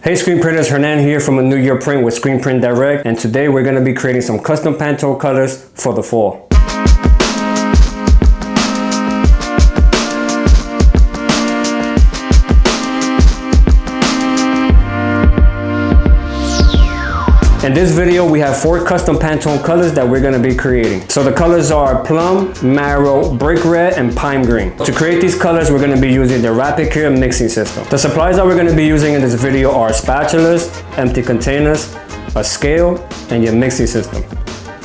Hey screen printers, Hernan here from A New Year Print with Screen Print Direct, and today we're going to be creating some custom Pantone colors for the fall. In this video, we have 4 custom Pantone colors that we're going to be creating. So the colors are plum, marrow, brick red, and pine green. To create these colors, we're going to be using the Rapid Cure mixing system. The supplies that we're going to be using in this video are spatulas, empty containers, a scale, and your mixing system.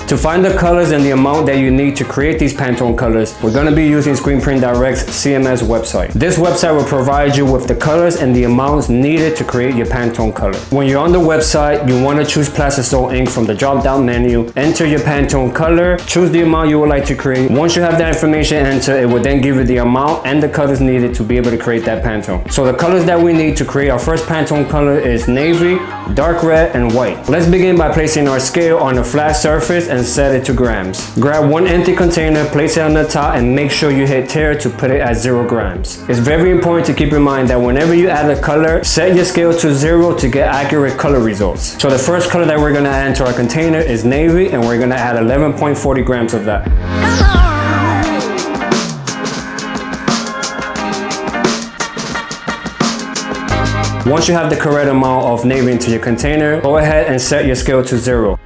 To find the colors and the amount that you need to create these Pantone colors, we're going to be using Screen Print Direct's CMS website. This website will provide you with the colors and the amounts needed to create your Pantone color. When you're on the website, you want to choose Plastisol ink from the drop-down menu, enter your Pantone color, choose the amount you would like to create. Once you have that information entered, it will then give you the amount and the colors needed to be able to create that Pantone. So the colors that we need to create our first Pantone color is navy, dark red, and white. Let's begin by placing our scale on a flat surface and set it to grams. Grab one empty container, place it on the top, and make sure you hit tare to put it at 0 grams. It's very important to keep in mind that whenever you add a color, set your scale to 0 to get accurate color results. So the first color that we're going to add into our container is navy, and we're going to add 11.40 grams of that. Once you have the correct amount of navy into your container, go ahead and set your scale to 0.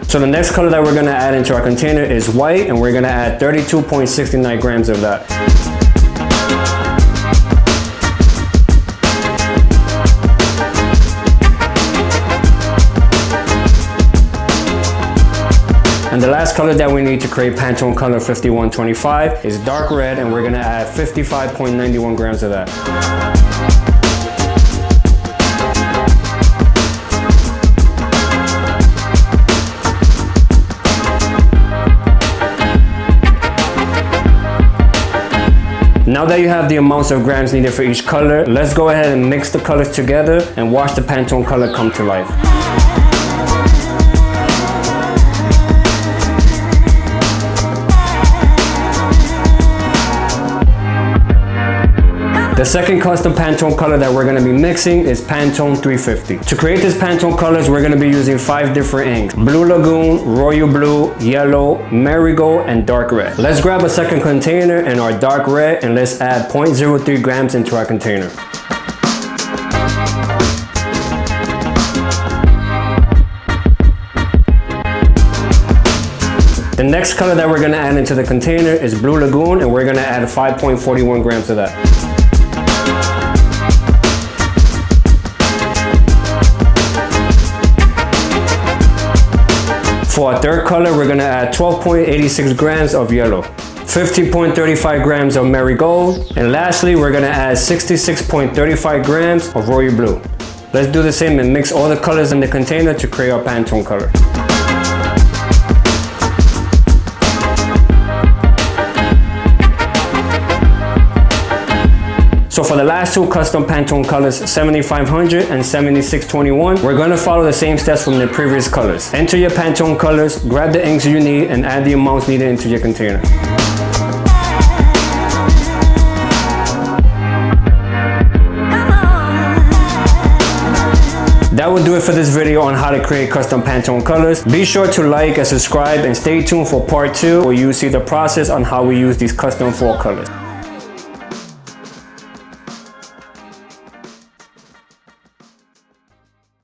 So the next color that we're going to add into our container is white, and we're going to add 32.69 grams of that. And the last color that we need to create Pantone color 5125 is dark red, and we're going to add 55.91 grams of that. Now that you have the amounts of grams needed for each color, let's go ahead and mix the colors together and watch the Pantone color come to life. The second custom Pantone color that we're going to be mixing is Pantone 350. To create this Pantone colors, we're going to be using 5 different inks: Blue Lagoon, Royal Blue, Yellow, Marigold, and Dark Red. Let's grab a second container and our Dark Red, and let's add 0.03 grams into our container. The next color that we're going to add into the container is Blue Lagoon, and we're going to add 5.41 grams of that. For our third color, we're going to add 12.86 grams of yellow, 15.35 grams of marigold, and lastly, we're going to add 66.35 grams of royal blue. Let's do the same and mix all the colors in the container to create our Pantone color. So for the last 2 custom Pantone colors, 7500 and 7621, we're going to follow the same steps from the previous colors. Enter your Pantone colors, grab the inks you need, and add the amounts needed into your container. That will do it for this video on how to create custom Pantone colors. Be sure to like and subscribe, and stay tuned for part 2 where you see the process on how we use these custom fall colors.